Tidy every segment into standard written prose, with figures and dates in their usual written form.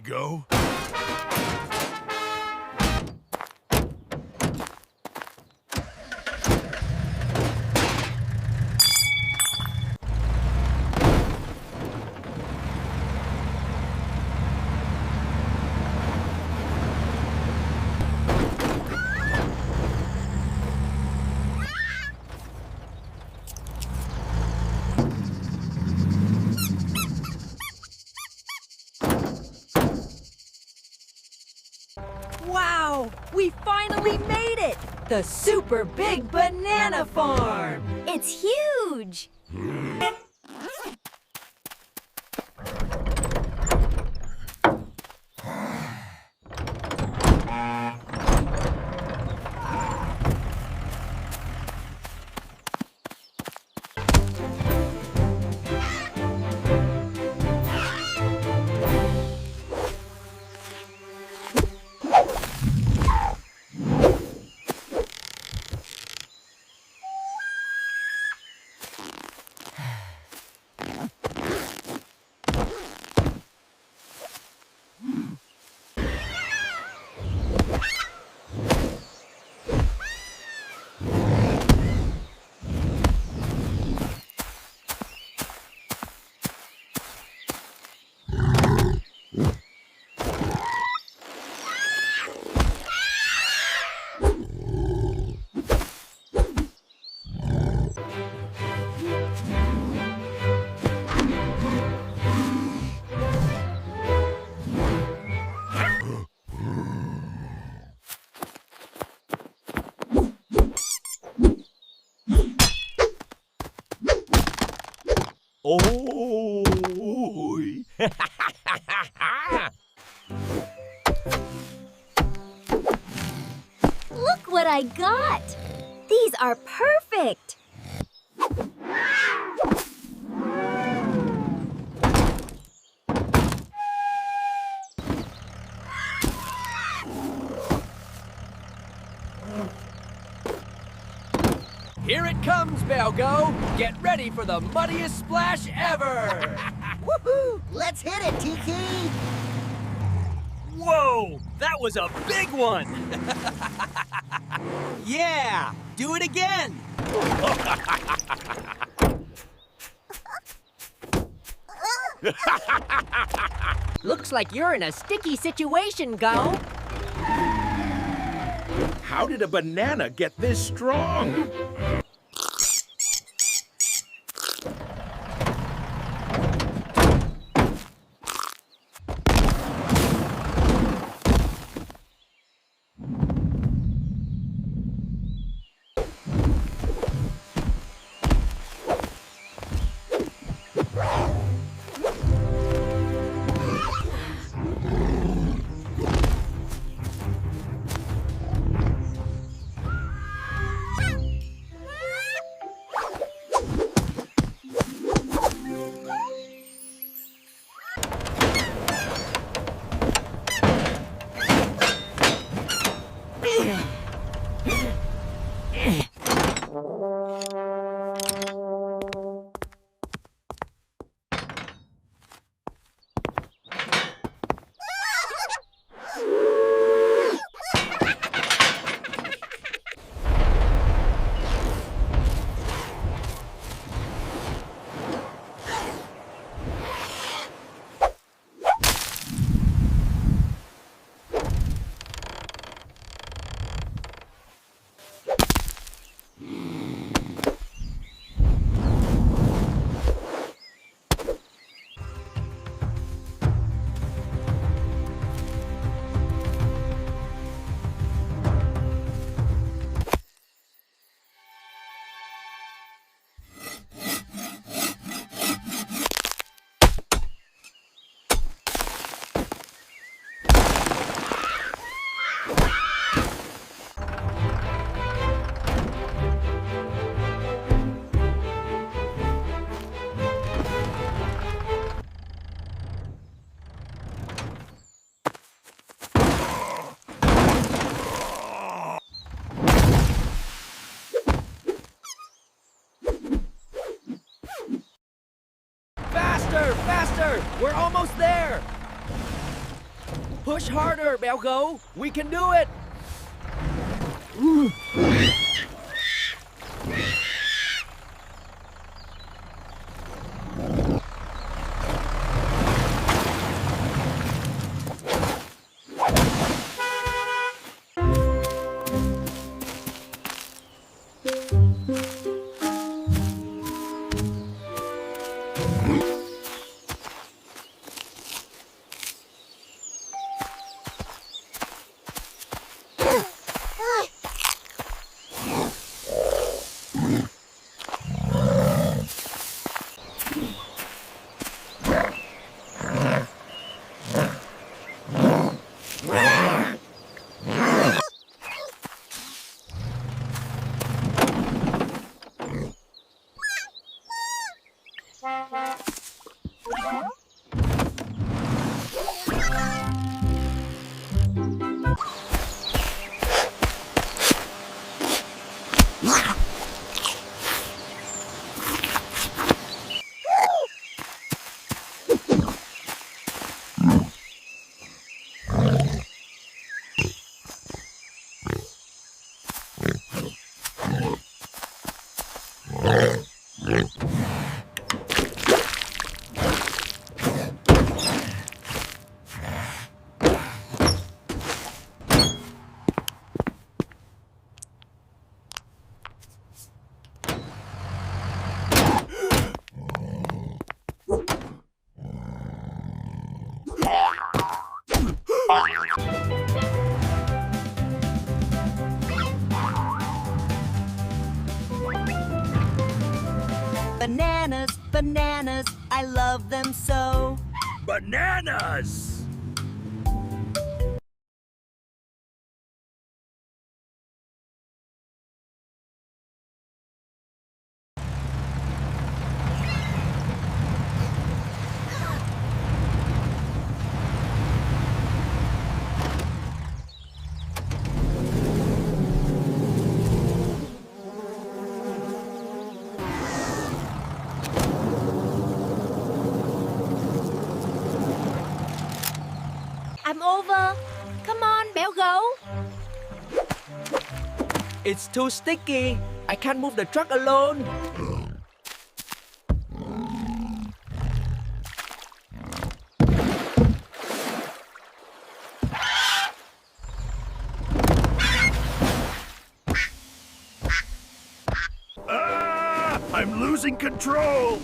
go. Wow! We finally made it! The super big banana farm! It's huge! Oh! Look what I got! These are perfect! Here it comes, Belgo! Get ready for the muddiest splash ever! Woohoo! Let's hit it, Tiki! Whoa! That was a big one! Yeah! Do it again! Looks like you're in a sticky situation, Go! How did a banana get this strong? Faster! Faster! We're almost there! Push harder, Belgo. We can do it. Bananas, bananas, I love them so. Bananas! I'm over. Come on, Belgo. It's too sticky. I can't move the truck alone. Ah! I'm losing control!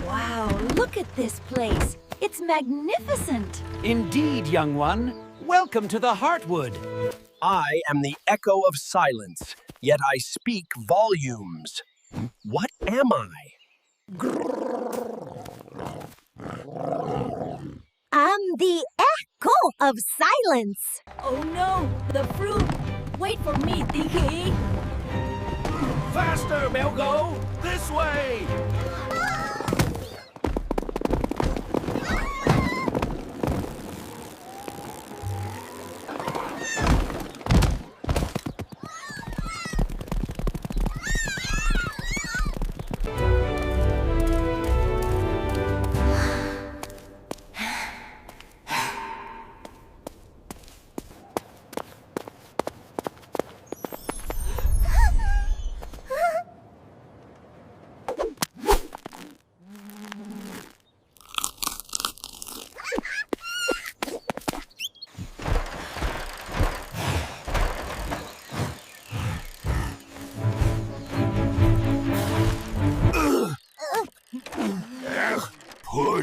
Wow, look at this place. It's magnificent. Indeed, young one. Welcome to the Heartwood. I am the echo of silence, yet I speak volumes. What am I? I'm the echo of silence. Oh no, the fruit. Wait for me, Tiki. Faster, Belgo! This way!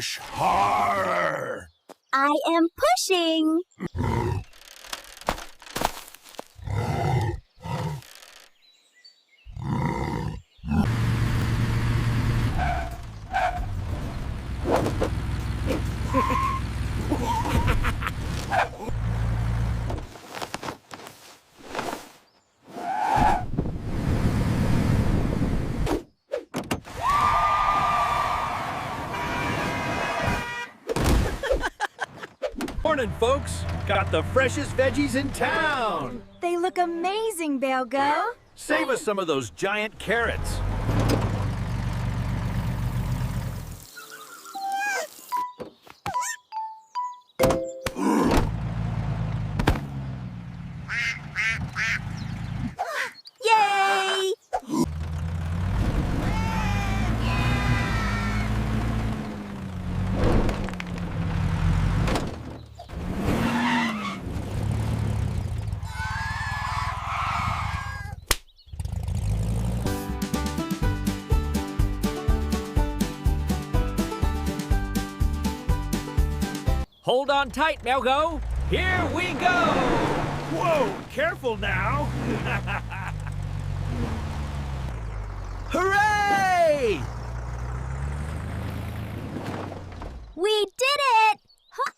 Push harder. I am pushing. Morning, folks. Got the freshest veggies in town. They look amazing, Belgo. Save us some of those giant carrots. Yay! Hold on tight, Belgo. Here we go. Whoa, careful now. Hooray! We did it! Huh.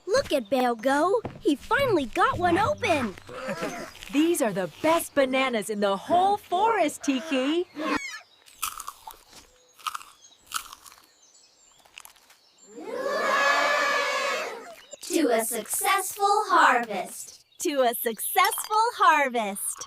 Look at Belgo. He finally got one open. These are the best bananas in the whole forest, Tiki. To a successful harvest. To a successful harvest.